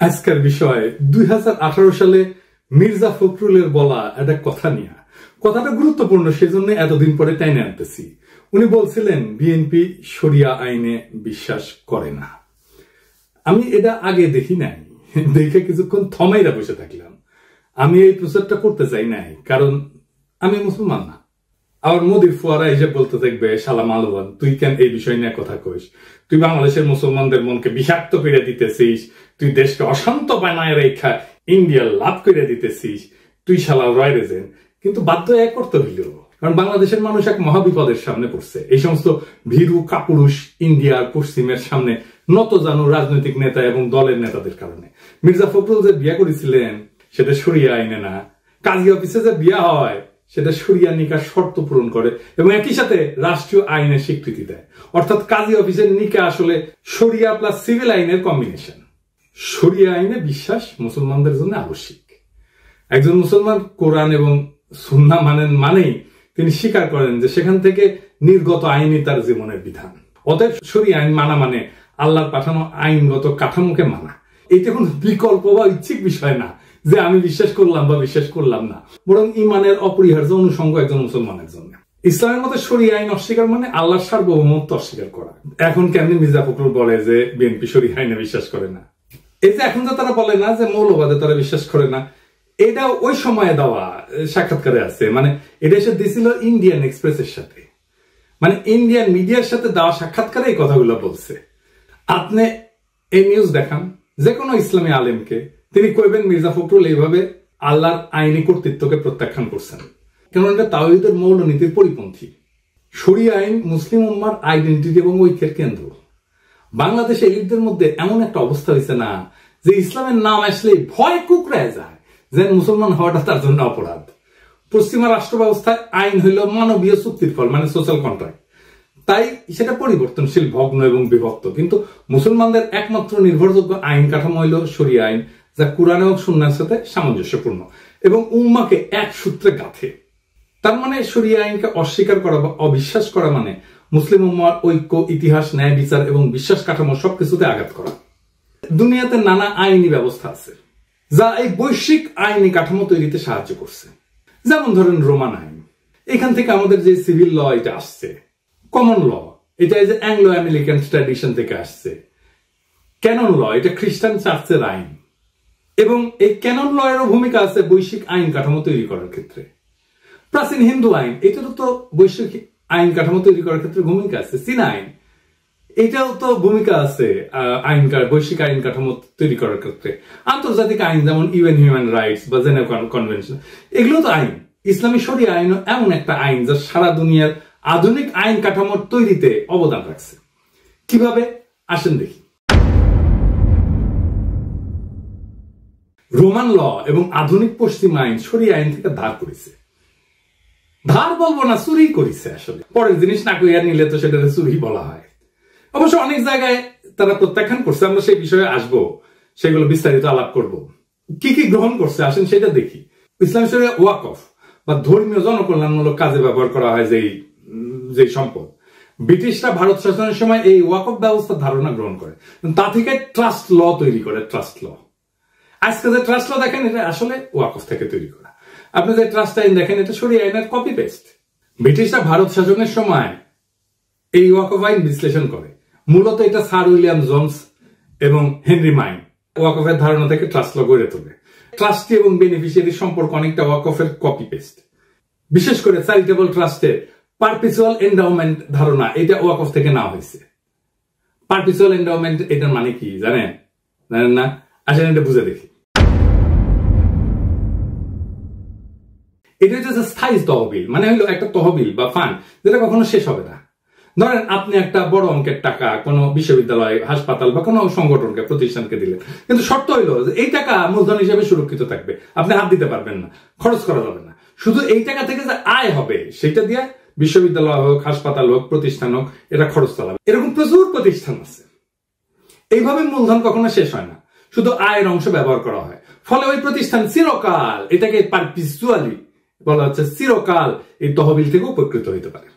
আজকের বিষয় 2018 সালে মির্জা ফখরুলের বলা একটা কথা নিয়ে। কথাটা গুরুত্বপূর্ণ, সেজন্য এতদিন পরে টাইনে আনতেছি। উনি বলছিলেন বিএনপি শরিয়া আইনে বিশ্বাস করে না। আমি এটা আগে দেখি নাই, দেখে কিছুক্ষণ থমাইরা বসে থাকলাম। আমি এই প্রচারটা করতে চাই নাই, কারণ আমি মুসলমান না। আবার মোদির ফুয়ারা এসে বলতে থাকবে, শালা মালবান, তুই কেন এই বিষয় নিয়ে কথা কইস? তুই বাংলাদেশের মুসলমানদের মনকে বিষাক্ত করে দিতেছিস, তুই দেশকে অশান্ত বানায় রেখা ইন্ডিয়া লাভ করে দিতেছিস, তুই শালা রয় রেজেন। কিন্তু বাধ্য এক করতে হইল, কারণ বাংলাদেশের মানুষ এক মহাবিপদের সামনে পড়ছে। এই সমস্ত ভীরু কাপুরুষ ইন্ডিয়ার পশ্চিমের সামনে নত জানু রাজনৈতিক নেতা এবং দলের নেতাদের কারণে। মির্জা ফখরুল যে বিয়া করেছিলেন সেটা শরিয়া আইনে না, কাজী অফিসে যে বিয়া হয় সেটা শরিয়া নিকার শর্ত পূরণ করে এবং একই সাথে রাষ্ট্রীয় আইনের স্বীকৃতি দেয়। অর্থাৎ কাজী অফিসের নিকা আসলে শরিয়া প্লাস সিভিল আইনের কম্বিনেশন। শরিয়া আইনে বিশ্বাস মুসলমানদের জন্য আবশ্যিক। একজন মুসলমান কোরআন এবং সুন্নাহ মানেন, মানেই তিনি স্বীকার করেন যে সেখান থেকে নির্গত আইনই তার জীবনের বিধান। অতএব শরিয়া আইন মানা মানে আল্লাহর পাঠানো আইনগত কাঠামোকে মানা। এটা কোনো বিকল্প বা ইচ্ছিক বিষয় না যে আমি বিশ্বাস করলাম বা বিশ্বাস করলাম না, বরং ইমানের অপরিহার্য অনুষঙ্গ একজন মুসলমানের জন্য। ইসলামের মধ্যে শরিয়া আইন অস্বীকার মানে আল্লাহর সার্বভৌমত্ব অস্বীকার করা। এখন কেমনি মির্জা ফখরুল বলে যে বিএনপি শরিয়া আইনে বিশ্বাস করে না? এই যে এখন যে তারা বলে না যে মৌলবাদে তারা বিশ্বাস করে না, এটা ওই সময়ে দেওয়া সাক্ষাৎকারে আছে। মানে এটা এসে দিছিল ইন্ডিয়ান এক্সপ্রেসের সাথে, মানে ইন্ডিয়ান মিডিয়ার সাথে দেওয়া সাক্ষাৎকারে এই কথাগুলো বলছে। আপনি এই নিউজ দেখান যে কোনো ইসলামী আলেমকে, তিনি কইবেন মির্জা ফখরুল এইভাবে আল্লাহর আইনি কর্তৃত্বকে প্রত্যাখ্যান করছেন, কারণ এটা তাওহীদের মৌলনীতির পরিপন্থী। শরিয়া আইন মুসলিম উম্মার আইডেন্টিটি এবং ঐক্যের কেন্দ্র। বাংলাদেশে এলিটদের মধ্যে এমন একটা অবস্থা হয়েছে না যে ইসলামের নাম আসলে ভয় কুকড়ায় যায়, যে মুসলমান হওয়াটা তার জন্য অপরাধ। পশ্চিমা রাষ্ট্র ব্যবস্থায় আইন হইল মানবীয় চুক্তির ফল, মানে সোশ্যাল কন্ট্রাক্ট। তাই সেটা পরিবর্তনশীল, ভগ্ন এবং বিভক্ত। কিন্তু মুসলমানদের একমাত্র নির্ভরযোগ্য আইন কাঠামো হইল শরিয়া আইন, যা কুরআন এবং সুন্নাহর সাথে সামঞ্জস্যপূর্ণ এবং উম্মাকে এক সূত্রে গাঁথে। তার মানে শরিয়া আইনকে অস্বীকার করা বা অবিশ্বাস করা মানে মুসলিম উম্মার ঐক্য, ইতিহাস, ন্যায় বিচার এবং বিশ্বাস কাঠামো সবকিছুতে আঘাত করা। দুনিয়াতে নানা আইনি ব্যবস্থা আছে যা এই বৈশ্বিক আইনি কাঠামো তৈরিতে সাহায্য করছে। যেমন ধরেন রোমান আইন, এখান থেকে আমাদের যে সিভিল ল এটা আসছে। কমন ল এটা যে অ্যাংলো আমেরিকান ট্র্যাডিশন থেকে আসছে। ক্যানন ল এটা খ্রিস্টান চার্চের আইন, এবং এই ক্যানন ল এরও ভূমিকা আছে বৈশ্বিক আইন কাঠামো তৈরি করার ক্ষেত্রে। প্রাচীন হিন্দু আইন এটারও তো বৈশ্বিক আইন কাঠামো তৈরি করার ক্ষেত্রে ভূমিকা আছে। চীনা আইন এটাও তো ভূমিকা আছে বৈশ্বিক আইন কাঠামো তৈরি করার ক্ষেত্রে। আন্তর্জাতিক আইন যেমন ইউএন হিউম্যান রাইটস বা জেনেভা কনভেনশন, এগুলো তো আইন। ইসলামী শরিয়া আইন এমন একটা আইন যা সারা দুনিয়ার আধুনিক আইন কাঠামোর তৈরিতে অবদান রাখছে। কিভাবে আসেন দেখি। রোমান ল এবং আধুনিক পশ্চিম আইন শরিয়া আইন থেকে ধার করেছে। ধার বলবো না, চুরি করেছে। আসলে পরের জিনিস না কইয়া নিলে তো সেটা চুরি বলা হয়। অবশ্য অনেক জায়গায় তারা প্রত্যাখ্যান করছে, আমরা সেই বিষয়ে আসবো, সেগুলো বিস্তারিত আলাপ করব। কি কি গ্রহণ করছে আসেন সেটা দেখি। ইসলামী শরিয়া ওয়াকফ বা ধর্মীয় জনকল্যাণমূলক কাজে ব্যবহার করা হয় যে সম্পদ। ব্রিটিশরা ভারত শাসনের সময় এই ওয়াকফ ব্যবস্থার ধারণা গ্রহণ করে, তা থেকে ট্রাস্ট ল তৈরি করে। ট্রাস্ট ল, আজকে যে ট্রাস্ট ল দেখেন এটা আসলে ওয়াকফ থেকে তৈরি করা। আপনি যে ট্রাস্ট আইন দেখেন এটা শরিয়া আইনের কপি পেস্ট। ব্রিটিশরা ভারত শাসনের সময় এই ওয়াকফ আইন বিশ্লেষণ করে। মূলত এটা স্যার উইলিয়াম জোন্স এবং হেনরি মাইন ওয়াকফের ধারণা থেকে ট্রাস্ট ল গড়ে তোলে। ট্রাস্টি এবং বেনিফিশিয়ারি সম্পর্ক অনেকটা ওয়াকফের কপি পেস্ট। বিশেষ করে চ্যারিটেবল ট্রাস্টের পারপিচুয়াল এন্ডাওমেন্ট ধারণা এটা ওয়াকফ থেকে নেওয়া হয়েছে। পারপিচুয়াল এন্ডাওমেন্ট এটার মানে কি জানেন না? আসেন এটা বুঝে দেখি। এটা হচ্ছে স্থায়ী তহবিল, মানে হইলো একটা তহবিল বা ফান্ড যেটা কখনো শেষ হবে না। ধরেন আপনি একটা বড় অঙ্কের টাকা কোনো বিশ্ববিদ্যালয়, হাসপাতাল বা কোনো সংগঠনকে, প্রতিষ্ঠানকে দিলেন, কিন্তু শর্ত হইলো যে এই টাকা মূলধন হিসেবে সুরক্ষিত থাকবে, আপনি হাত দিতে পারবেন না, খরচ করা যাবে না। শুধু এই টাকা থেকে যে আয় হবে সেটা দিয়ে বিশ্ববিদ্যালয় হোক, হাসপাতাল হোক, প্রতিষ্ঠান হোক, এটা খরচ চালাবে। এরকম প্রচুর প্রতিষ্ঠান আছে। এইভাবে মূলধন কখনো শেষ হয় না, শুধু আয়ের অংশ ব্যবহার করা হয়। ফলে ওই প্রতিষ্ঠান চিরকাল, এটাকে পারপিচুয়ালি বলা হচ্ছে, চিরকাল এই তহবিল থেকে উপকৃত হইতে পারে।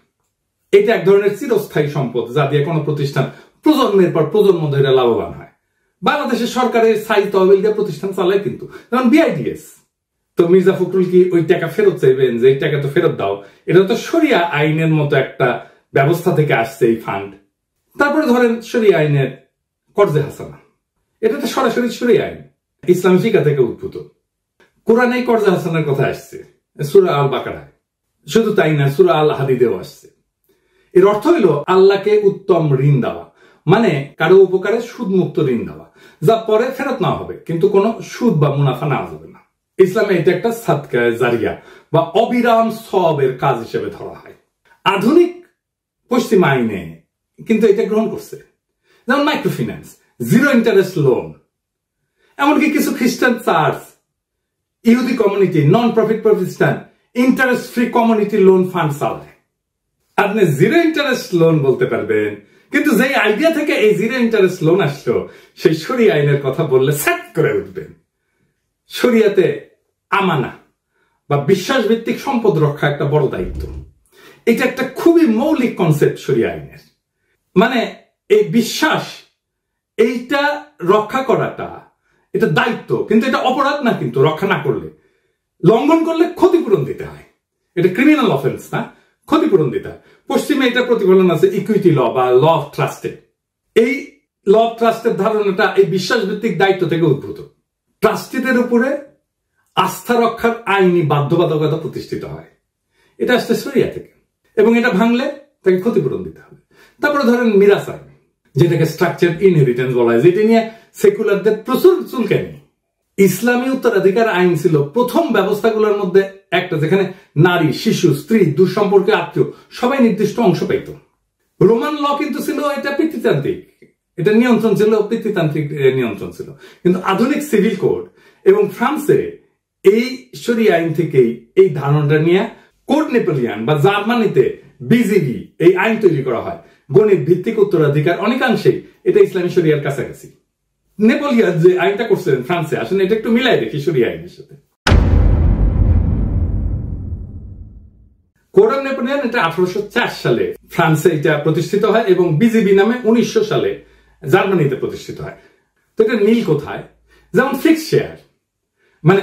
এটা এক ধরনের চিরস্থায়ী সম্পদ যা দিয়ে কোনো প্রতিষ্ঠান প্রজন্মের পর প্রজন্ম ধরে লাভবান হয়। বাংলাদেশের সরকারের সাই তহবিল দিয়ে প্রতিষ্ঠান চালায় কিন্তু, যেমন বিআইডিএস। তো মির্জা ফখরুল কি ওই টাকা ফেরত চাইবেন যে এই টাকা তো ফেরত দাও? এটা তো শরিয়া আইনের মতো একটা ব্যবস্থা থেকে আসছে এই ফান্ড। তারপরে ধরেন শরিয়া আইনের কর্জে হাসানা, এটা তো সরাসরি শরিয়া আইন, ইসলামী ফিকা থেকে উদ্ভূত। কোরআনে কর্জে হাসানার কথা আসছে সূরা আল বাকারায়, শুধু তাই না সূরা আল হাদিদেও আসছে। এর অর্থ হইল আল্লাহকে উত্তম ঋণ দেওয়া, মানে কারো উপকারে সুদ মুক্ত ঋণ দেওয়া, যা পরে ফেরত নেওয়া হবে কিন্তু কোনো সুদ বা মুনাফা নেওয়া যাবে না। ইসলামে এটা একটা সাদকা জারিয়া বা অবিরাম সওয়াবের কাজ হিসেবে ধরা হয়। আধুনিক পশ্চিম আইনে কিন্তু এটা গ্রহণ করছে, যেমন মাইক্রোফিন্যান্স, জিরো ইন্টারেস্ট লোন, এমনকি কিছু খ্রিস্টান চার্চ, ইহুদি কমিউনিটি, নন প্রফিট প্রতিষ্ঠান interest free community loan fund চালায়। আপনি জিরো ইন্টারেস্ট লোন বলতে পারবেন, কিন্তু যে আইডিয়া থেকে এই জিরো ইন্টারেস্ট লোন আসলো সেই শরিয়া আইনের কথা বললে সেট করে উঠবেন। শরিয়াতে আমানা বা বিশ্বাস ভিত্তিক সম্পদ রক্ষা একটা বড় দায়িত্ব। এটা একটা খুবই মৌলিক কনসেপ্ট শরিয়া আইনের। মানে এই বিশ্বাস এইটা রক্ষা করাটা এটা দায়িত্ব, কিন্তু এটা অপরাধ না। কিন্তু রক্ষা না করলে, লঙ্ঘন করলে ক্ষতিপূরণ দিতে হয়। এটা ক্রিমিনাল অফেন্স না, ক্ষতিপূরণ দিতে হয়। পশ্চিমে এটা প্রতিফলন আছে ইকুইটি ল বা ল অফ ট্রাস্টে। এই ল অফ ট্রাস্টের ধারণাটা এই বিশ্বাস ভিত্তিক দায়িত্ব থেকে উদ্ভূত। ট্রাস্টিদের উপরে আস্থা রক্ষার আইনি বাধ্যবাধকতা প্রতিষ্ঠিত হয়, এটা আসছে শরিয়া থেকে, এবং এটা ভাঙলে তাকে ক্ষতিপূরণ দিতে হবে। তারপরে ধরেন মিরাস আইন, যেটাকে স্ট্রাকচার ইনহেরিটেন্স বলা হয়, যেটা নিয়ে সেকুলারদের প্রচুর চুলকানি। ইসলামী উত্তরাধিকার আইন ছিল প্রথম ব্যবস্থাগুলোর মধ্যে একটা, যেখানে নারী, শিশু, স্ত্রী, দুঃসম্পর্কে আত্মীয় সবাই নির্দিষ্ট অংশ পেত। রোমান ল কিন্তু ছিল এটা পিতৃতান্ত্রিক, এটা নিয়ন্ত্রণ ছিল পিতৃতান্ত্রিক নিয়ন্ত্রণ ছিল। কিন্তু আধুনিক সিভিল কোড এবং ফ্রান্সে এই শরিয়া আইন থেকেই এই ধারণাটা নিয়ে কোড নেপোলিয়ান বা জার্মানিতে বিজিবি এই আইন তৈরি করা হয়। গণিত ভিত্তিক উত্তরাধিকার অনেকাংশেই এটা ইসলামী শরিয়ার কাছাকাছি। নেপোলিয়ান যে আইনটা করছেন ফ্রান্সে, আসলে এটা একটু মিলাই দেখি শরিয়া আইনের সাথে। কোড অফ নেপোলিয়ান এটা 1804 সালে ফ্রান্সে এটা প্রতিষ্ঠিত হয় এবং বিজিবি নামে 1900 সালে জার্মানিতে প্রতিষ্ঠিত হয়। তো এটা মিল কোথায়? যেমন ফিক্স শেয়ার, মানে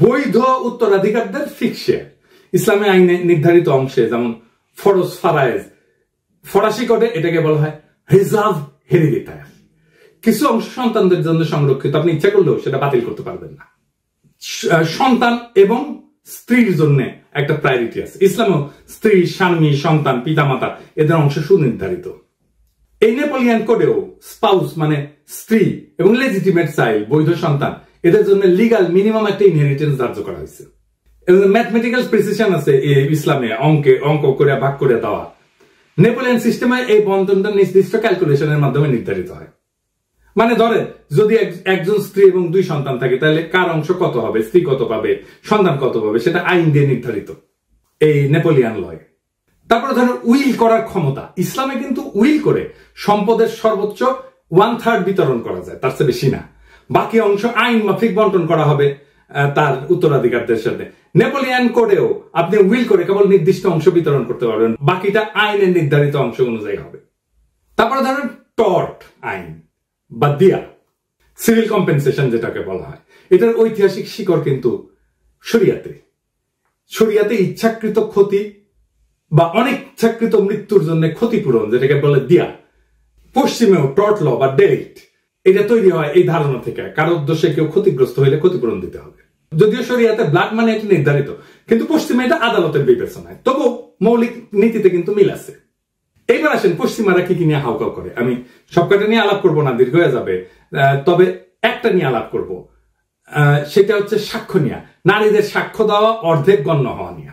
বৈধ উত্তরাধিকারদের ফিক্স শেয়ার ইসলামী আইনে নির্ধারিত অংশে, যেমন ফরজ ফারায়েজ, ফরাসি কোডে এটাকে বলা হয় রিজার্ভ হেরিডিটার। কিছু অংশ সন্তানদের জন্য সংরক্ষিত, আপনি ইচ্ছা করলেও সেটা বাতিল করতে পারবেন না। সন্তান এবং স্ত্রীর জন্য একটা প্রায়োরিটি আছে ইসলামেও। স্ত্রী, স্বামী, সন্তান, পিতামাতা এদের অংশ সুনির্ধারিত। এই নেপোলিয়ান কোডেও স্পাউস মানে স্ত্রী এবং লেজিটিমেট চাইল্ড, বৈধ সন্তান, এদের জন্য লিগাল মিনিমাম একটা ইনহেরিটেন্স ধার্য করা হয়েছে। এবং ম্যাথমেটিক্যাল প্রিসিশন আছে ইসলামে, অঙ্ক করে ভাগ করে দেওয়া। নেপোলিয়ান সিস্টেমে এই বন্টনটা নির্দিষ্ট ক্যালকুলেশনের মাধ্যমে নির্ধারিত হয়। মানে ধরেন যদি একজন স্ত্রী এবং 2 সন্তান থাকে, তাহলে কার অংশ কত হবে, স্ত্রী কত পাবে, সন্তান কত পাবে, সেটা আইন দিয়ে নির্ধারিত এই নেপোলিয়ান লয়। তারপরে ধরেন উইল করার ক্ষমতা। ইসলামে কিন্তু উইল করে সম্পদের সর্বোচ্চ 1/3 বিতরণ করা যায়, তার চেয়ে বেশি না। বাকি অংশ আইন মাফিক বন্টন করা হবে তার উত্তরাধিকারদের সাথে। নেপোলিয়ান কোডেও আপনি উইল করে কেবল নির্দিষ্ট অংশ বিতরণ করতে পারবেন, বাকিটা আইনের নির্ধারিত অংশ অনুযায়ী হবে। তারপরে ধরেন টর্ট আইন বা দিয়া, সিভিল কম্পেনসেশন যেটাকে বলা হয়, এটার ঐতিহাসিক শিকড় কিন্তু শরিয়াতে। শরিয়াতে ইচ্ছাকৃত ক্ষতি বা অনিচ্ছাকৃত মৃত্যুর জন্য ক্ষতিপূরণ, যেটাকে বলে দিয়া। পশ্চিমেও টর্ট ল বা ডেরিক্ট এটা তৈরি হয় এই ধারণা থেকে, কারো উদ্দেশ্যে কেউ ক্ষতিগ্রস্ত হইলে ক্ষতিপূরণ দিতে হবে। যদিও শরিয়াতে ব্লাড মানে এটা নির্ধারিত, কিন্তু পশ্চিমে এটা আদালতের বিবেচনায়। তবু মৌলিক নীতিতে কিন্তু মিল আছে। এইবার আসেন পশ্চিমারা কি নিয়ে হাউকাউ করে। আমি সবকটা নিয়ে আলাপ করবো না, দীর্ঘ হয়ে যাবে। তবে একটা নিয়ে আলাপ করব, সেটা হচ্ছে সাক্ষ্য নিয়ে। নারীদের সাক্ষ্য দেওয়া অর্ধেক গণ্য হওয়া নিয়ে।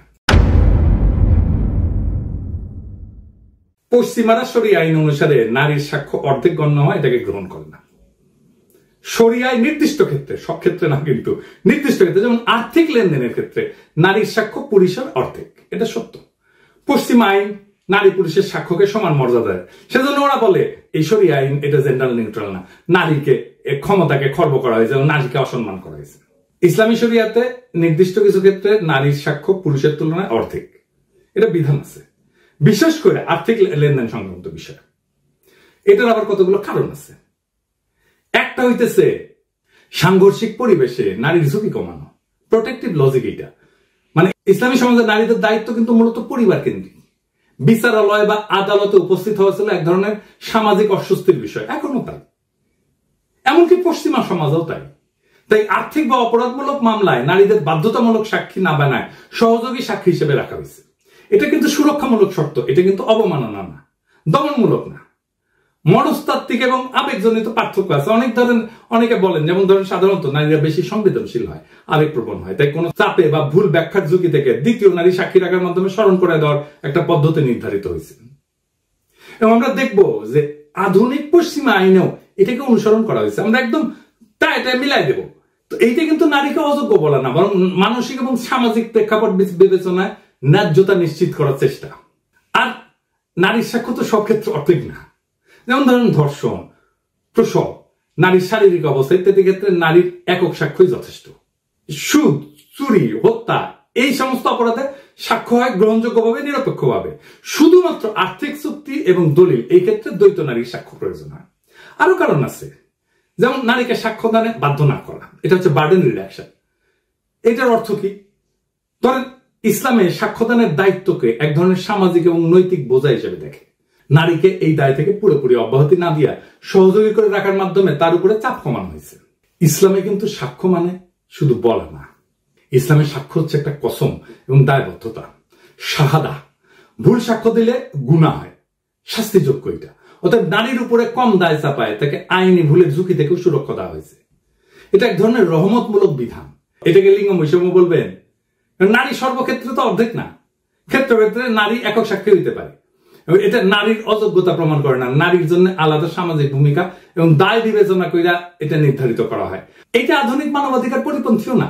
পশ্চিমারা শরিয়া আইন অনুসারে নারীর সাক্ষ্য অর্ধেক গণ্য হয়, এটাকে গ্রহণ করে না। শরিয়ায় নির্দিষ্ট ক্ষেত্রে, সব ক্ষেত্রে না কিন্তু নির্দিষ্ট ক্ষেত্রে, যেমন আর্থিক লেনদেনের ক্ষেত্রে নারীর সাক্ষ্য পুরুষের অর্ধেক, এটা সত্য। পশ্চিম আইন নারী পুরুষের সাক্ষ্যকে সমান মর্যাদা দেয়, সেজন্য ওরা বলে এই শরিয়া আইন এটা জেন্ডার নিউট্রাল না, নারীকে ক্ষমতাকে খর্ব করা হয়েছে, নারীকে অসম্মান করা হয়েছে। ইসলামী শরিয়াতে নির্দিষ্ট কিছু ক্ষেত্রে নারীর সাক্ষ্য পুরুষের তুলনায় অর্ধেক, এটা বিধান আছে, বিশেষ করে আর্থিক লেনদেন সংক্রান্ত বিষয়। এটার আবার কতগুলো কারণ আছে। একটা হইতেছে সাংঘর্ষিক পরিবেশে নারীর ঝুঁকি কমানো, প্রোটেক্টিভ লজিক। এটা মানে ইসলামী সমাজে নারীদের দায়িত্ব কিন্তু মূলত পরিবার কেন্দ্রিক। বিচারালয় বা আদালতে উপস্থিত হওয়া ছিল এক ধরনের সামাজিক অস্বস্তির বিষয়, এখনো তাই, এমনকি পশ্চিমা সমাজও তাই। তাই আর্থিক বা অপরাধমূলক মামলায় নারীদের বাধ্যতামূলক সাক্ষী না বানায় সহযোগী সাক্ষী হিসেবে রাখা হয়েছে। এটা কিন্তু সুরক্ষামূলক শর্ত, এটা কিন্তু অবমাননা না, দমনমূলক না। মনস্তাত্ত্বিক এবং আবেগজনিত পার্থক্য আছে। অনেকে বলেন, যেমন ধরেন সাধারণত নারীরা বেশি সংবেদনশীল হয়, আবেগপ্রবণ হয়, তাই কোনো চাপে বা ভুল ব্যাখ্যার ঝুঁকি থেকে দ্বিতীয় নারী সাক্ষী রাখার মাধ্যমে স্মরণ করে দেওয়ার একটা পদ্ধতি নির্ধারিত হয়েছে। এবং আমরা দেখব যে আধুনিক পশ্চিমা আইনেও এটাকে অনুসরণ করা হয়েছে। আমরা একদম এটা মিলাই দেব। তো এইটা কিন্তু নারীকে অযোগ্য বলা না, বরং মানসিক এবং সামাজিক প্রেক্ষাপট বিবেচনায় ন্যায্যতা নিশ্চিত করার চেষ্টা। আর নারীর সাক্ষ্য তো সব ক্ষেত্রে অর্থিক না। যেমন ধরেন ধর্ষণ, প্রসব, নারীর শারীরিক অবস্থা ইত্যাদি ক্ষেত্রে নারীর একক সাক্ষ্যই যথেষ্ট। সুদ, চুরি, হত্যা এই সমস্ত অপরাধে সাক্ষ্য হয় গ্রহণযোগ্যভাবে, নিরপেক্ষভাবে। শুধুমাত্র আর্থিক চুক্তি এবং দলিল এই ক্ষেত্রে দ্বৈত নারীর সাক্ষ্য প্রয়োজন হয়। আরো কারণ আছে, যেমন নারীকে সাক্ষ্যদানে বাধ্য না করা, এটা হচ্ছে বার্ডেন রিডাকশন। এটার অর্থ কি? ধরেন ইসলামে সাক্ষ্যদানের দায়িত্বকে এক ধরনের সামাজিক এবং নৈতিক বোঝা হিসেবে দেখে। নারীকে এই দায় থেকে পুরোপুরি অব্যাহতি না দিয়া সহযোগী করে রাখার মাধ্যমে তার উপরে চাপ কমানো হয়েছে। ইসলামে কিন্তু সাক্ষ্য মানে শুধু বলা না, ইসলামের সাক্ষ্য হচ্ছে একটা কসম এবং দায়বদ্ধতা, শাহাদা। ভুল সাক্ষ্য দিলে গুনাহ হয়, শাস্তিযোগ্য। এটা অর্থাৎ নারীর উপরে কম দায় চাপায় তাকে আইনি ভুলের ঝুঁকি থেকেও সুরক্ষা দেওয়া হয়েছে। এটা এক ধরনের রহমতমূলক বিধান। এটাকে লিঙ্গ বৈষম্য বলবেন? নারী সর্বক্ষেত্রে তো অর্ধেক না, ক্ষেত্রে ক্ষেত্রে নারী একক সাক্ষী হইতে পারে। এটা নারীর অযোগ্যতা প্রমাণ করে না, নারীর জন্য আলাদা সামাজিক ভূমিকা এবং দায় বিবেচনা কইরা এটা নির্ধারিত করা হয়। এটা আধুনিক মানবাধিকার পরিপন্থীও না,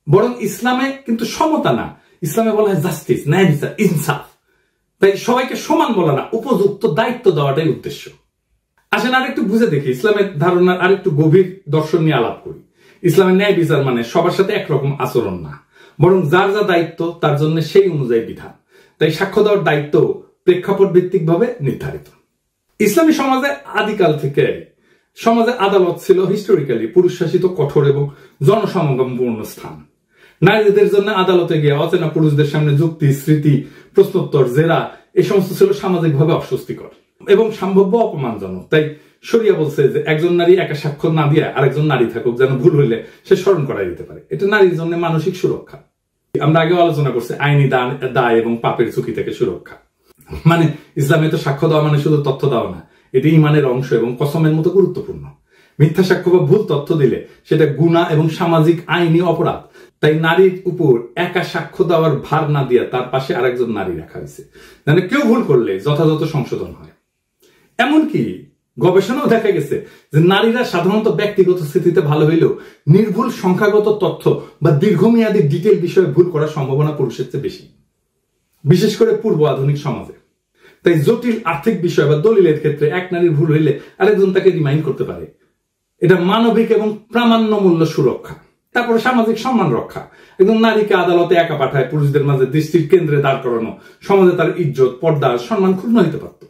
বরং ইসলামে কিন্তু সমতা না, ইসলামে বলা হয় জাস্টিস, ন্যায় বিচার, ইনসাফ। তাই সবাইকে সমান বলা না, উপযুক্ত দায়িত্ব দেওয়াটাই উদ্দেশ্য। আসেন আরেকটু বুঝে দেখি ইসলামের ধারণার আরেকটু গভীর দর্শন নিয়ে আলাপ করি। ইসলামের ন্যায় বিচার মানে সবার সাথে একরকম আচরণ না, বরং যার যা দায়িত্ব তার জন্য সেই অনুযায়ী বিধান। তাই সাক্ষ্য দেওয়ার দায়িত্ব প্রেক্ষাপট ভিত্তিক ভাবে নির্ধারিত। ইসলামী সমাজে আদিকাল থেকে সমাজে আদালত ছিল হিস্টোরিক্যালি পুরুষ শাসিত, কঠোর এবং জনসমাগমপূর্ণ স্থান। নারীদের জন্য আদালতে গিয়ে অচেনা পুরুষদের সামনে যুক্তি, স্মৃতি, প্রশ্নোত্তর, জেরা এই সমস্ত ছিল সামাজিকভাবে অস্বস্তিকর এবং সম্ভাব্য অপমানজনক। তাই শরিয়া বলছে যে একজন নারী একা সাক্ষ্য না দিয়ে আরেকজন নারী থাকুক, যেন ভুল হইলে সে স্মরণ করাই দিতে পারে। এটা নারীর জন্য মানসিক সুরক্ষা। আমরা আগে আলোচনা করছি আইনি দায় এবং পাপের ঝুঁকি থেকে সুরক্ষা। মানে ইসলামে তো সাক্ষ্য দেওয়া মানে শুধু তথ্য দেওয়া না, এটি ইমানের অংশ এবং কসমের মতো গুরুত্বপূর্ণ। মিথ্যা সাক্ষ্য বা ভুল তথ্য দিলে সেটা গুনাহ এবং সামাজিক আইনি অপরাধ। তাই নারীর উপর একা সাক্ষ্য দেওয়ার ভার না দিয়ে তার পাশে আরেকজন নারী রাখা হয়েছে, মানে কেউ ভুল করলে যথাযথ সংশোধন হয়। এমনকি গবেষণাও দেখা গেছে যে নারীরা সাধারণত ব্যক্তিগত স্থিতিতে ভালো হইলেও নির্ভুল সংখ্যাগত তথ্য বা দীর্ঘমেয়াদী ডিটেল বিষয়ে ভুল করার সম্ভাবনা পুরুষের চেয়ে বেশি, বিশেষ করে পূর্ব আধুনিক সমাজে। তাই জটিল আর্থিক বিষয় বা দলিলের ক্ষেত্রে এক নারীর ভুল হইলে আরেকজন তাকে রিমাইন্ড করতে পারে। এটা মানবিক এবং প্রামাণ্যমূল্য সুরক্ষা। তারপরে সামাজিক সম্মান রক্ষা। একজন নারীকে আদালতে একা পাঠায় পুরুষদের মাঝে দৃষ্টির কেন্দ্রে দাঁড় করানো, সমাজে তার ইজ্জত, পর্দা, সম্মান ক্ষুণ্ণ হইতে পারত।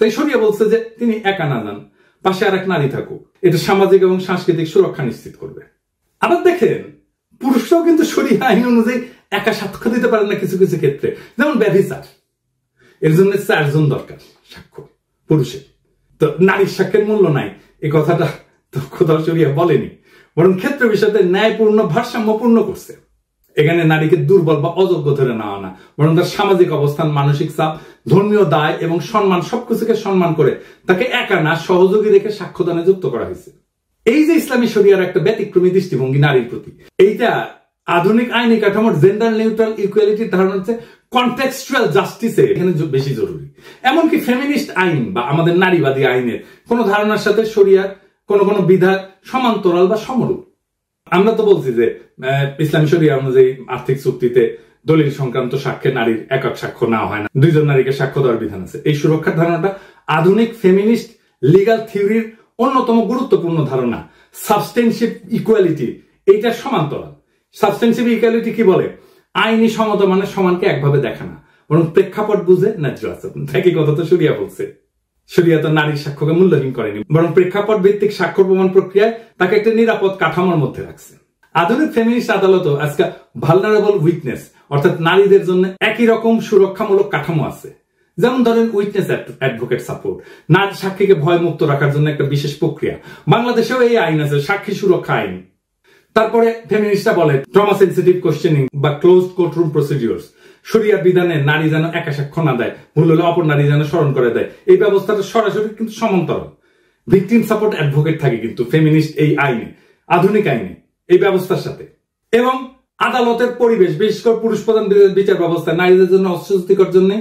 তাই শরিয়া বলছে যে তিনি একা না যান, পাশে আরেক নারী থাকুক। এটা সামাজিক এবং সাংস্কৃতিক সুরক্ষা নিশ্চিত করবে। আবার দেখেন পুরুষরাও কিন্তু শরিয়া আইন অনুযায়ী একা সাক্ষ্য দিতে পারেন না কিছু কিছু ক্ষেত্রে, যেমন ব্যভিচার। এর জন্য 4 জন দরকার সাক্ষ্য পুরুষের। তো নারীর সাক্ষ্যের মূল্য নাই এই কথাটা তো কোথাও শরিয়া বলেনি, বরং ক্ষেত্র বিষয়তে ন্যায়পূর্ণ, ভারসাম্যপূর্ণ করছে। এখানে নারীকে দুর্বল বা অযোগ্য ধরে নেওয়া না, বরং তার সামাজিক অবস্থান, মানসিক চাপ, ধর্মীয় দায় এবং সম্মান সবকিছুকে সম্মান করে তাকে একা না সহযোগী রেখে সাক্ষ্যদানে যুক্ত করা হয়েছে। এই যে ইসলামী শরিয়ার একটা ব্যতিক্রমী দৃষ্টিভঙ্গি নারীর প্রতি, এইটা আধুনিক আইনি কাঠামোর জেন্ডার নিউট্রাল ইকুয়ালিটির ধারণা হচ্ছে কনটেক্সচুয়াল জাস্টিসে এখানে বেশি জরুরি। এমনকি ফেমিনিস্ট আইন বা আমাদের নারীবাদী আইনের কোন ধারণার সাথে শরিয়ার কোন কোন বিধান সমান্তরাল বা সমরূপ। আমরা তো বলছি যে ইসলামী শরিয়া অনুযায়ী আর্থিক চুক্তিতে দলিল সংক্রান্ত সাক্ষ্যে নারীর একক সাক্ষ্য না হয় না, 2 জন নারীকে সাক্ষ্য দেওয়ার বিধান আছে। এই সুরক্ষার ধারণাটা আধুনিক ফেমিনিস্ট লিগাল থিওরির অন্যতম গুরুত্বপূর্ণ ধারণা। সাবস্টেনসিভ ইকুয়ালিটি এইটা সমান্তরাল। সাবস্টেনসিভ ইকুয়ালিটি কি বলে? আইনি সমতা মানে সমানকে একভাবে দেখা না, বরং প্রেক্ষাপট বুঝে ন্যায্য আচরণ। একই কথা তো শরিয়া বলছে। শরিয়া তো নারীর সাক্ষ্যকে মূল্যহীন করেনি, বরং প্রেক্ষাপট ভিত্তিক সাক্ষ্য প্রমাণ প্রক্রিয়ায় তাকে একটা নিরাপদ কাঠামোর মধ্যে রাখছে। আধুনিক ফেমিনিস্ট আদালতও আজকে ভালনারেবল উইটনেস অর্থাৎ নারীদের জন্য একই রকম সুরক্ষামূলক কাঠামো আছে। যেমন ধরেন উইটনেস অ্যাডভোকেট সাপোর্ট, নারী সাক্ষীকে ভয় মুক্ত রাখার জন্য একটা বিশেষ প্রক্রিয়া। বাংলাদেশেও এই আইন আছে, সাক্ষী সুরক্ষা আইন। তারপরে ফেমিনিস্টরা বলে ট্রমা সেন্সিটিভ কোশ্চেনিং বা ক্লোজড কোর্টরুম প্রসিডিউরস। শরিয়ার বিধানে নারী যেন একা সাক্ষ্য না দেয়, ভুল হলে অপর নারী যেন স্মরণ করে দেয়। এই ব্যবস্থাটা সরাসরি কিন্তু সমান্তরাল। ভিকটিম সাপোর্ট অ্যাডভোকেট থাকে কিন্তু ফেমিনিস্ট এই আইনে, আধুনিক আইনে, এই ব্যবস্থার সাথে। এবং আদালতের পরিবেশ, বিশেষ করে পুরুষ প্রধান বিচার ব্যবস্থা নারীদের জন্য অস্বস্তিকর জন্য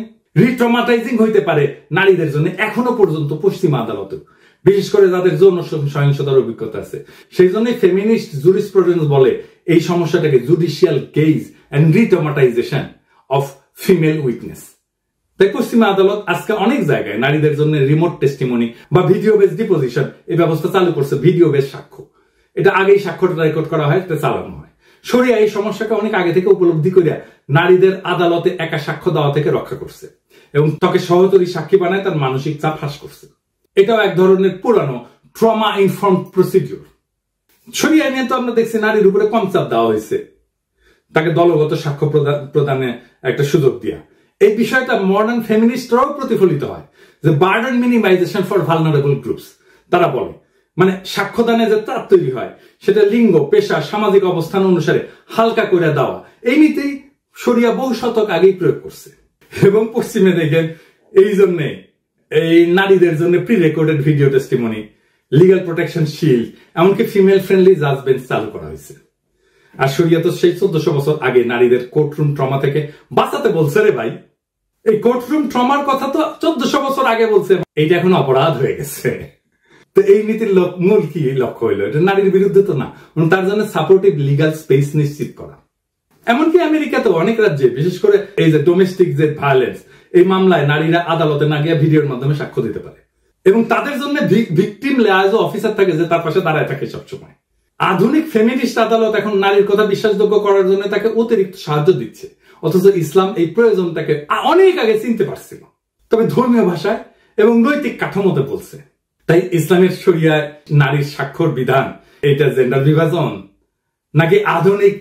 রিট্রমাটাইজিং হইতে পারে নারীদের জন্য এখনো পর্যন্ত পশ্চিমা আদালতে, বিশেষ করে যাদের যৌন সহিংসতার অভিজ্ঞতা আছে। সেই জন্য ফেমিনিস্ট জুরিসপ্রুডেন্স বলে এই সমস্যাটাকে judicial gaze and retraumatization of female witness. তাই পশ্চিমা আদালত আজকে অনেক জায়গায় নারীদের জন্য রিমোট টেস্টিমনি বা ভিডিও বেস ডিপোজিশন এই ব্যবস্থা চালু করছে। ভিডিও বেস সাক্ষ্য, এটা আগেই সাক্ষ্যটা রেকর্ড করা হয়, এটা চালানো হয়। শরিয়া এই সমস্যাকে অনেক আগে থেকে উপলব্ধি করিয়া নারীদের আদালতে একা সাক্ষ্য দেওয়া থেকে রক্ষা করছে এবং তাকে সহযোগী সাক্ষী বানায় তার মানসিক চাপ হ্রাস করছে। এটাও এক ধরনের পুরানো ট্রমা ইনফর্মড প্রসিডিউর। শরিয়া নিয়ে তো আমরা দেখছি নারীর উপরে কম চাপ দেওয়া হয়েছে, তাকে দলগত সাক্ষ্য প্রদানে একটা সুযোগ দিয়া। এই বিষয়টা মডার্ন ফেমিনিস্টরাও প্রতিফলিত হয় যে burden minimisation for vulnerable groups. তারা বলে মানে সাক্ষ্যদানে যে চাপ তৈরি হয় সেটা লিঙ্গ, পেশা, সামাজিক অবস্থান অনুসারে হালকা করে দেওয়া, এই নীতি শরিয়া বহু শতক আগেই প্রয়োগ করছে। এবং পশ্চিমে দেখেন এই জন্য এই নারীদের জন্য pre recorded video testimony, legal protection shield, এমনকি ফিমেল ফ্রেন্ডলি জাজমেন্ট চালু করা হয়েছে। আর শরিয়া তো সেই 1400 বছর আগে নারীদের কোর্টরুম ট্রমা থেকে বাঁচাতে বলছে রে ভাই। এই কোর্টরুম ট্রমার কথা তো 1400 বছর আগে বলছে, এইটা এখন অপরাধ হয়ে গেছে। তো এই নীতির মূল কি লক্ষ্য হইলো? এটা নারীর বিরুদ্ধে তো না, তার জন্য সাপোর্টিভ লিগাল স্পেস নিশ্চিত করা। এমনকি আমেরিকাতে অনেক রাজ্যে, বিশেষ করে এই যে ডোমেস্টিক যে ভায়োলেন্স, এই মামলায় নারীরা আদালতে না গিয়ে ভিডিওর মাধ্যমে সাক্ষ্য দিতে পারে এবং তাদের জন্য ভিকটিম লেয়াজ অফিসার থাকে যে তার পাশে দাঁড়ায় থাকে সবসময়। আধুনিক ফেমিনিস্ট আদালত এখন নারীর কথা বিশ্বাসযোগ্য করার জন্য তাকে অতিরিক্ত সাহায্য দিচ্ছে, অথচ ইসলাম এই প্রয়োজনটাকে অনেক আগে চিনতে পারছিল, তবে ধর্মীয় ভাষায় এবং নৈতিক কাঠামোতে বলছে। তাই ইসলামের শরিয়ায় নারীর স্বাক্ষর বিধান এটা জেন্ডার বিভাজন নাকি আধুনিক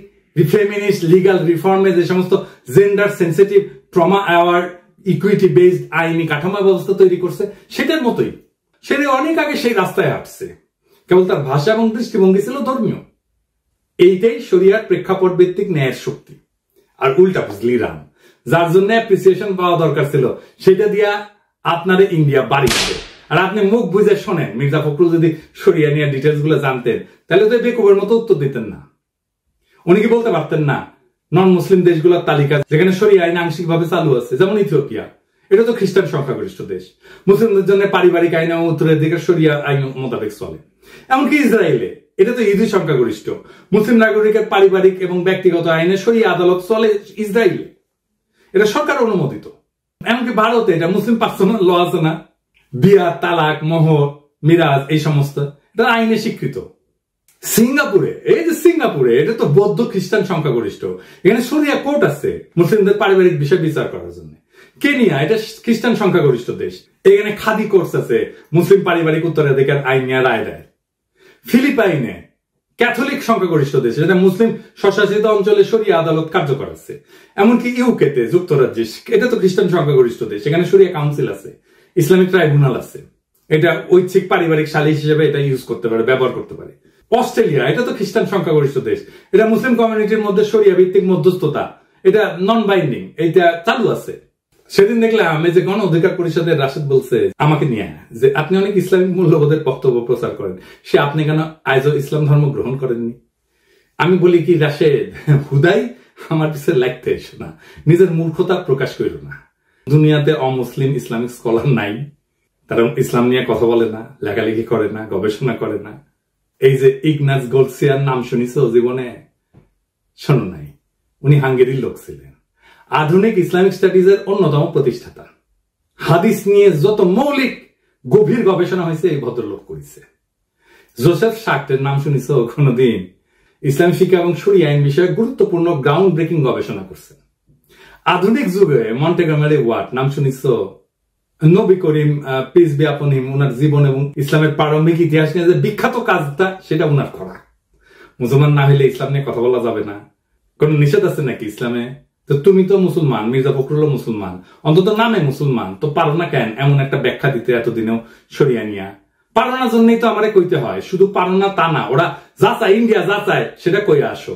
ফেমিনিস্ট লিগাল রিফর্মে যে সমস্ত gender sensitive trauma award equity based আইনি কাঠামো ব্যবস্থা তৈরি করছে সেটার মতোই। সেটা অনেক আগে সেই রাস্তায় হাঁটছে, কেবল তার ভাষা এবং দৃষ্টিভঙ্গি ছিল ধর্মীয়। এইটাই শরিয়ার প্রেক্ষাপট ভিত্তিক ন্যায়ের শক্তি। আর উল্টা বুঝলি রাম, যার জন্য অ্যাপ্রিসিয়েশন পাওয়া দরকার ছিল সেটা দিয়া আপনারে ইন্ডিয়া বাড়ি যাবে। আর আপনি মুখ বুঝে শোনেন, মির্জা ফখরুল যদি শরিয়া নিয়ে ডিটেলস গুলো জানতেন তাহলে তো বেকুবের মতো উত্তর দিতেন না। উনি কি বলতে পারতেন না নন মুসলিম দেশগুলোর তালিকা যেখানে শরিয়া আইন আংশিকভাবে চালু আছে, যেমন ইথিওপিয়া, এটা তো খ্রিস্টান সংখ্যাগরিষ্ঠ দেশ, মুসলিমদের জন্য পারিবারিক আইন এবং উত্তরের দিকে শরিয়া আইন মোতাবেক চলে। এমনকি ইসরায়েলে, এটা তো ইহুদি সংখ্যাগরিষ্ঠ, মুসলিম নাগরিকের পারিবারিক এবং ব্যক্তিগত আইনে শরিয়া আদালত চলে ইসরায়েলে, এটা সরকার অনুমোদিত। এমনকি ভারতে এটা মুসলিম পার্সোনাল ল আছে না, বিয়া, তালাক, মোহর, মিরাজ, এই সমস্ত এটা আইনে স্বীকৃত। সিঙ্গাপুরে, এই যে সিঙ্গাপুরে, এটা তো বৌদ্ধ খ্রিস্টান সংখ্যাগরিষ্ঠ, এখানে শরিয়া কোর্ট আছে মুসলিমদের পারিবারিক বিষয় বিচার করার জন্য। কেনিয়া, এটা খ্রিস্টান সংখ্যাগরিষ্ঠ দেশ, এখানে খাদি কোর্স আছে মুসলিম পারিবারিক উত্তরাধিকার আইন নিয়ে রায় দেয়। ফিলিপাইনে ক্যাথলিক সংখ্যাগরিষ্ঠ দেশ, এটা মুসলিম স্বশাসিত অঞ্চলে শরিয়া আদালত কার্যকর আছে। এমনকি ইউকেতে, যুক্তরাজ্যে, এটা তো খ্রিস্টান সংখ্যাগরিষ্ঠ দেশ, এখানে শরিয়া কাউন্সিল আছে, ইসলামিক ট্রাইব্যুনাল আছে, এটা ঐচ্ছিক পারিবারিক সালিশ হিসেবে এটা ইউজ করতে পারে, ব্যবহার করতে পারে। অস্ট্রেলিয়া, এটা তো খ্রিস্টান সংখ্যাগরিষ্ঠ দেশ, এটা মুসলিম কমিউনিটির মধ্যে শরিয়া ভিত্তিক মধ্যস্থতা, এটা নন বাইন্ডিং, এটা চালু আছে। সেদিন দেখলাম এই যে গণ অধিকার পরিষদের রাশেদ বলছে আমাকে নিয়ে যে আপনি অনেক ইসলামিক মূল্যবোধের বক্তব্য প্রচার করেন, সে আপনি কেন আজও ইসলাম ধর্ম গ্রহণ করেননি? আমি বলি কি রাশেদ, হুদাই আমার পিছনে লাগতে এসো না, নিজের মূর্খতা প্রকাশ করো না। দুনিয়াতে অমুসলিম ইসলামিক স্কলার নাই, তারা ইসলাম নিয়ে কথা বলে না, লেখালেখি করে না, গবেষণা করে না। এই যে ইগনাস গোলসিয়ার নাম শুনিছো জীবনে? শোনো নাই, উনি হাঙ্গেরির লোক ছিলেন, আধুনিক ইসলামিক স্টাডিজের অন্যতম প্রতিষ্ঠাতা। হাদিস নিয়ে যত মৌলিক গভীর গবেষণা হয়েছে এই ভদ্রলোক করেছে। জোসেফ শাক্টের নাম শুনিছো কোনদিন? ইসলাম শিক্ষা এবং শরিয়া আইন বিষয়ে গুরুত্বপূর্ণ গ্রাউন্ড ব্রেকিং গবেষণা করছেন। আধুনিক যুগে মন্টেগমেরি ওয়াট নাম শুনিছো? নবী করিম পিস বি আপন হিম উনার জীবন এবং ইসলামের প্রারম্ভিক ইতিহাস নিয়ে যে বিখ্যাত কাজটা সেটা উনার করা। মুসলমান না হইলে ইসলাম নিয়ে কথা বলা যাবে না, কোন নিষেধ আছে নাকি ইসলামে? তো তুমি তো মুসলমান, মির্জা ফখরুলও মুসলমান, অন্তত নামে মুসলমান, তো পারো না কেন এমন একটা ব্যাখ্যা দিতে এতদিনেও সরিয়া নিয়া? পারো না জন্যই তো আমারে কইতে হয়, শুধু পারো না তা না, ওরা যা চায় ইন্ডিয়া যা চায় সেটা কই আসো।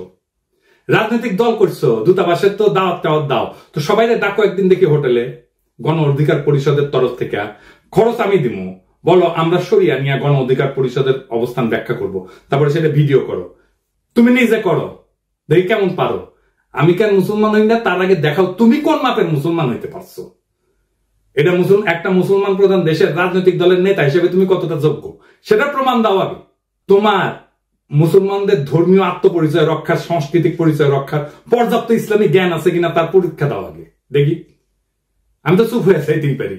রাজনৈতিক দল করছো, দূতাবাসের তো দাওয়াত টাওয়াত দাও, তো সবাই ডাকো একদিন দেখি হোটেলে, গণ অধিকার পরিষদের তরফ থেকে, খরচ আমি দিব, বলো আমরা সরিয়া নিয়ে গণ অধিকার পরিষদের অবস্থান ব্যাখ্যা করব, তারপরে সেটা ভিডিও করো, তুমি নিজে করো, দেখি কেমন পারো। আমি কেন মুসলমান হই না তার আগে দেখাও তুমি কোন মাপের মুসলমান হইতে পারছো। এটা একটা মুসলমান প্রধান দেশের রাজনৈতিক দলের নেতা হিসেবে তুমি কতটা যোগ্য সেটা প্রমাণ দাও আগে। তোমার মুসলমানদের ধর্মীয় আত্মপরিচয় রক্ষার, সাংস্কৃতিক পরিচয় রক্ষার পর্যাপ্ত ইসলামী জ্ঞান আছে কিনা তার পরীক্ষা দাও আগে দেখি। আমি তো চুপ হয়ে চাইতেই পারি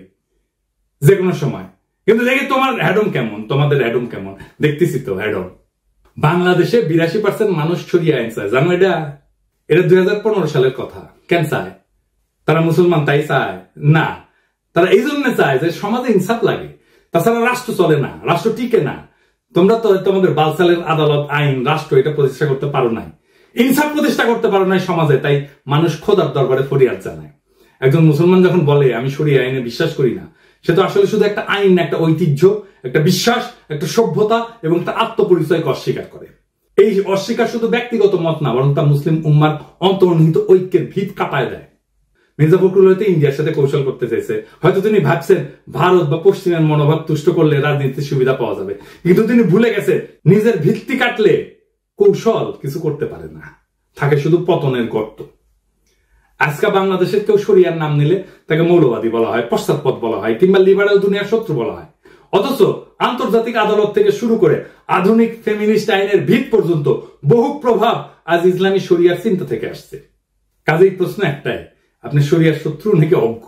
যে কোনো সময়, কিন্তু দেখি তোমার হ্যাডম কেমন, তোমাদের হ্যাডম কেমন, দেখতেছি তো হ্যাডম। বাংলাদেশে 82% মানুষ ছড়িয়ে আইন চায়, জানো এটা? এটা 2015 সালের কথা। কেন চায়? তারা মুসলমান তাই চায় না, তারা এই জন্য চায় যে সমাজে ইনসাফ লাগে, তাছাড়া রাষ্ট্র চলে না, রাষ্ট্র টিকে না। তোমরা তো তোমাদের বালসালের আদালত, আইন, রাষ্ট্র এটা প্রতিষ্ঠা করতে পারো নাই, ইনসাফ প্রতিষ্ঠা করতে পারো নাই সমাজে, তাই মানুষ খোদার দরবারে ফরিয়াদ জানায়। একজন মুসলমান যখন বলে আমি শরিয়া আইনে বিশ্বাস করি না, সে তো আসলে শুধু একটা আইন, একটা ঐতিহ্য, একটা বিশ্বাস, একটা সভ্যতা এবং তার আত্মপরিচয়কে অস্বীকার করে। এই অস্বীকার শুধু ব্যক্তিগত মত না, বরং তা মুসলিম উম্মার অন্তর্নিহিত ঐক্যের ভিত কাঁপায় দেয়। মির্জা ফখরুল হয়তো ইন্ডিয়ার সাথে কৌশল করতে চাইছে, হয়তো তিনি ভাবছেন ভারত বা পশ্চিমের মনোভাব তুষ্ট করলে রাজনীতির সুবিধা পাওয়া যাবে, কিন্তু তিনি ভুলে গেছে নিজের ভিত্তি কাটলে কৌশল কিছু করতে পারে না, থাকে শুধু পতনের গর্ত। আজকে বাংলাদেশের কেউ শরিয়ার নাম নিলে তাকে মৌলবাদী বলা হয়, পশ্চাৎপদ বলা হয়, কিংবা লিবারেল দুনিয়ার শত্রু বলা হয়। অথচ আন্তর্জাতিক আদালত থেকে শুরু করে আধুনিক ফেমিনিস্ট আইনের ভিত পর্যন্ত বহু প্রভাব আজ ইসলামী শরিয়ার চিন্তা থেকে আসছে। কাজেই প্রশ্ন একটাই, আপনি শরিয়ার শত্রু নাকি অজ্ঞ?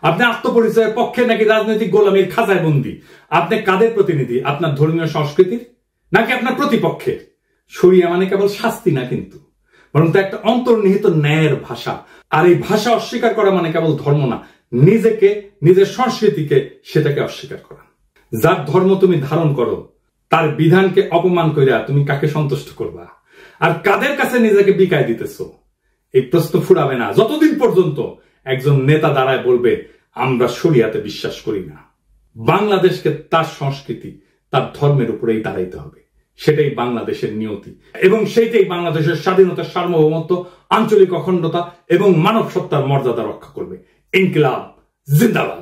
আপনি আত্মপরিচয়ের পক্ষে নাকি রাজনৈতিক গোলামীর খাঁচায় বন্দী? আপনি কাদের প্রতিনিধি, আপনার ধর্মীয় সংস্কৃতির নাকি আপনার প্রতিপক্ষের? শরিয়া মানে কেবল শাস্তি না কিন্তু, বরং তা একটা অন্তর্নিহিত ন্যায়ের ভাষা। আর এই ভাষা অস্বীকার করা মানে কেবল ধর্ম না, নিজেকে, নিজের সংস্কৃতিকে সেটাকে অস্বীকার করা। যার ধর্ম তুমি ধারণ করো তার বিধানকে অপমান কইরা তুমি কাকে সন্তুষ্ট করবা, আর কাদের কাছে নিজেকে বিকায় দিতেছো? এই প্রশ্ন ফুরাবে না যতদিন পর্যন্ত একজন নেতা দাঁড়ায় বলবে আমরা শরিয়াতে বিশ্বাস করি না। বাংলাদেশকে তার সংস্কৃতি, তার ধর্মের উপরেই দাঁড়াইতে হবে, সেটাই বাংলাদেশের নিয়তি, এবং সেইটাই বাংলাদেশের স্বাধীনতা, সার্বভৌমত্ব, আঞ্চলিক অখণ্ডতা এবং মানব সত্তার মর্যাদা রক্ষা করবে। ইনকিলাব জিন্দাবাদ।